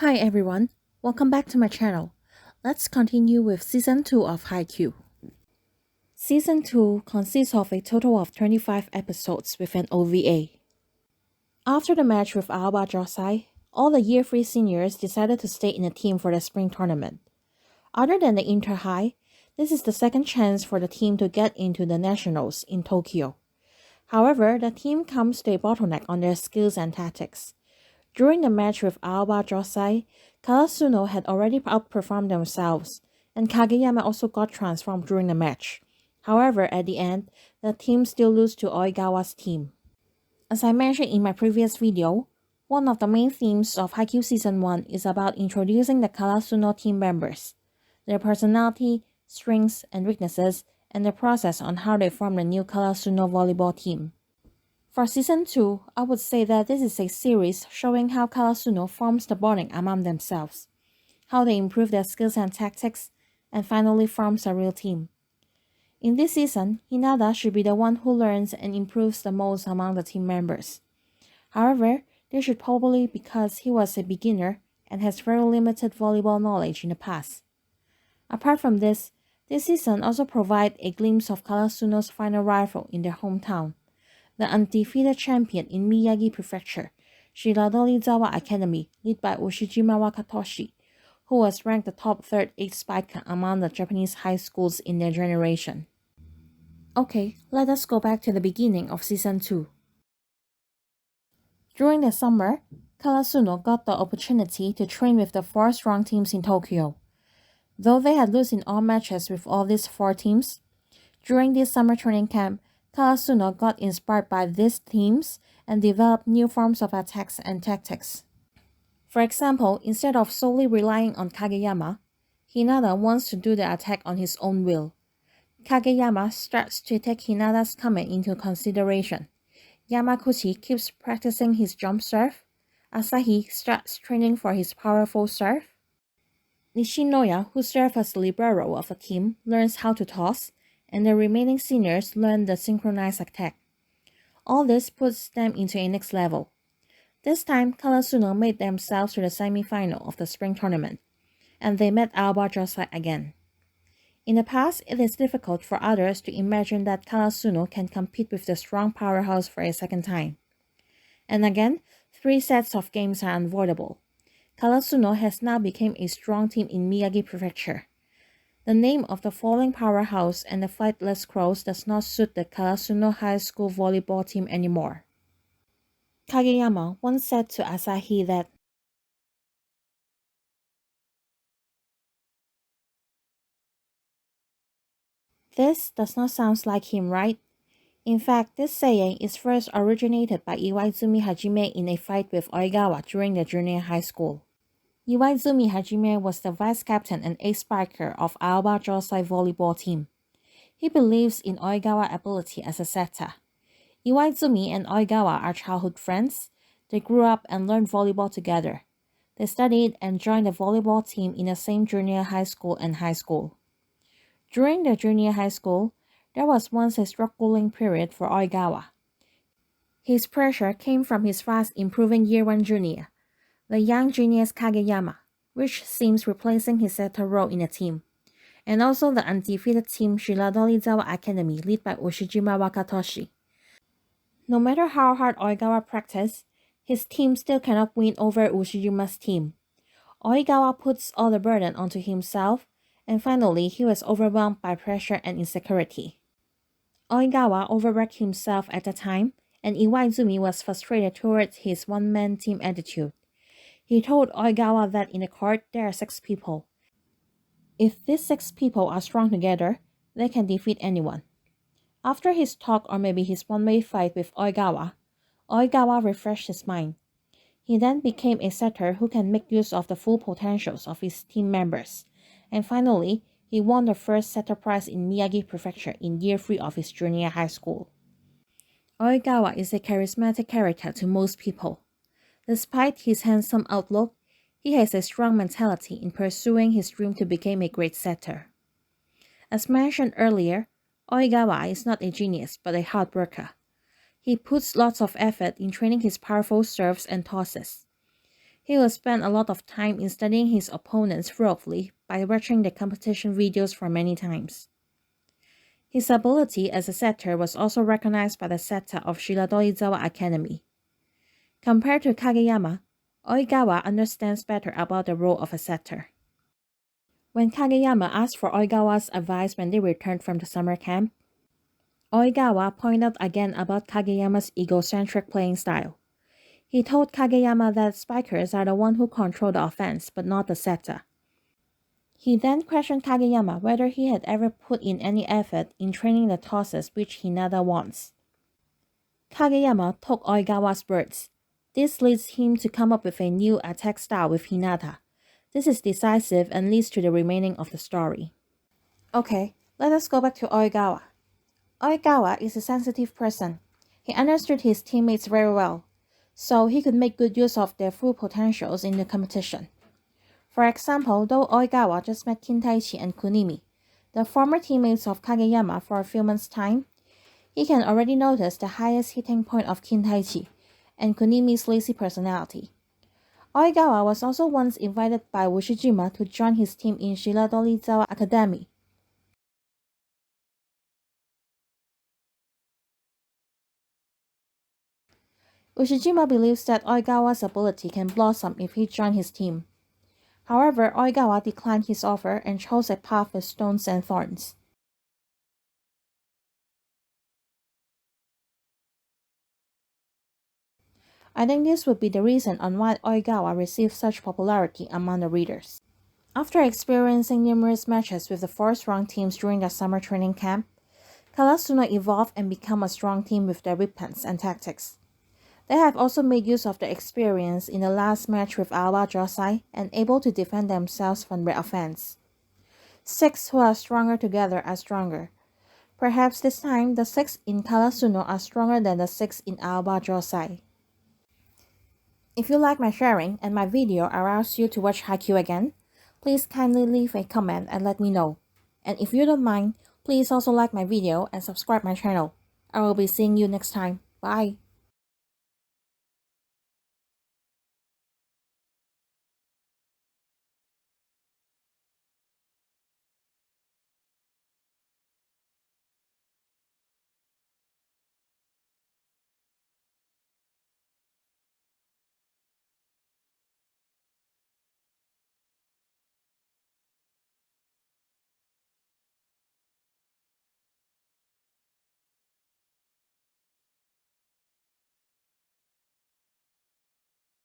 Hi everyone, welcome back to my channel. Let's continue with Season 2 of Haikyuu. Season 2 consists of a total of 25 episodes with an OVA. After the match with aobajohsai, all the Year 3 seniors decided to stay in a team for the spring tournament. Other than the inter-high, this is the second chance for the team to get into the nationals in Tokyo. However, the team comes to a bottleneck on their skills and tactics. During the match with aobajohsai, Karasuno had already outperformed themselves, and Kageyama also got transformed during the match. However, at the end, the team still lose to Oikawa's team. As I mentioned in my previous video, one of the main themes of Haikyuu Season 1 is about introducing the Karasuno team members, their personality, strengths and weaknesses, and the process on how they form the new Karasuno volleyball team. For Season 2, I would say that this is a series showing how Karasuno forms the bonding among themselves, how they improve their skills and tactics, and finally forms a real team. In this season, Hinata should be the one who learns and improves the most among the team members. However, this should probably be because he was a beginner and has very limited volleyball knowledge in the past. Apart from this season also provides a glimpse of Karasuno's final rival in their hometown, the undefeated champion in Miyagi Prefecture, Shiradorizawa Academy, led by Ushijima Wakatoshi, who was ranked the top third age spiker among the Japanese high schools in their generation. Okay, let us go back to the beginning of Season 2. During the summer, Karasuno got the opportunity to train with the 4 strong teams in Tokyo. Though they had lost in all matches with all these 4 teams, during this summer training camp, Karasuno got inspired by these teams and developed new forms of attacks and tactics. For example, instead of solely relying on Kageyama, Hinata wants to do the attack on his own will. Kageyama starts to take Hinata's comment into consideration. Yamaguchi keeps practicing his jump serve. Asahi starts training for his powerful serve. Nishinoya, who serves as the libero of the team, learns how to toss, and the remaining seniors learn the synchronized attack. All this puts them into a next level. This time, Karasuno made themselves to the semi-final of the spring tournament, and they met aobajohsai again. In the past, it is difficult for others to imagine that Karasuno can compete with the strong powerhouse for a second time. And again, 3 sets of games are unavoidable. Karasuno has now become a strong team in Miyagi Prefecture. The name of the falling powerhouse and the flightless crows does not suit the Karasuno High School volleyball team anymore. Kageyama once said to Asahi that this does not sound like him, right? In fact, this saying is first originated by Iwaizumi Hajime in a fight with Oikawa during the junior high school. Iwaizumi Hajime was the vice captain and ace spiker of aobajohsai volleyball team. He believes in Oikawa's ability as a setter. Iwaizumi and Oikawa are childhood friends. They grew up and learned volleyball together. They studied and joined the volleyball team in the same junior high school and high school. During the junior high school, there was once a struggling period for Oikawa. His pressure came from his fast improving Year 1 junior, the young genius Kageyama, which seems replacing his setter role in the team, and also the undefeated team Shiradorizawa Academy led by Ushijima Wakatoshi. No matter how hard Oikawa practiced, his team still cannot win over Ushijima's team. Oikawa puts all the burden onto himself, and finally he was overwhelmed by pressure and insecurity. Oikawa overworked himself at the time, and Iwaizumi was frustrated towards his one-man team attitude. He told Oikawa that in the court there are 6 people. If these 6 people are strong together, they can defeat anyone. After his talk or maybe his one-way fight with Oikawa refreshed his mind. He then became a setter who can make use of the full potentials of his team members. And finally, he won the first setter prize in Miyagi Prefecture in Year 3 of his junior high school. Oikawa is a charismatic character to most people. Despite his handsome outlook, he has a strong mentality in pursuing his dream to become a great setter. As mentioned earlier, Oikawa is not a genius but a hard worker. He puts lots of effort in training his powerful serves and tosses. He will spend a lot of time in studying his opponents thoroughly by watching the competition videos for many times. His ability as a setter was also recognized by the setter of Shiradorizawa Academy. Compared to Kageyama, Oikawa understands better about the role of a setter. When Kageyama asked for Oikawa's advice when they returned from the summer camp, Oikawa pointed again about Kageyama's egocentric playing style. He told Kageyama that spikers are the one who control the offense, but not the setter. He then questioned Kageyama whether he had ever put in any effort in training the tosses which hinata wants. Kageyama took Oikawa's words. This leads him to come up with a new attack style with hinata. This is decisive and leads to the remaining of the story. Okay, let us go back to Oikawa. Oikawa is a sensitive person. He understood his teammates very well, so he could make good use of their full potentials in the competition. For example, though Oikawa just met Kintaichi and Kunimi, the former teammates of Kageyama for a few months' time, he can already notice the highest hitting point of Kintaichi and Kunimi's lazy personality. Oikawa was also once invited by Ushijima to join his team in Shiradorizawa Academy. Ushijima believes that Oikawa's ability can blossom if he joins his team. However, Oikawa declined his offer and chose a path with stones and thorns. I think this would be the reason on why Oikawa received such popularity among the readers. After experiencing numerous matches with the fourth-ranked teams during the summer training camp, Karasuno evolved and became a strong team with their weapons and tactics. They have also made use of their experience in the last match with aobajohsai and able to defend themselves from their offense. 6 who are stronger together are stronger. Perhaps this time the 6 in Karasuno are stronger than the 6 in aobajohsai. If you like my sharing and my video aroused you to watch Haikyuu again, please kindly leave a comment and let me know. And if you don't mind, please also like my video and subscribe my channel. I will be seeing you next time. Bye!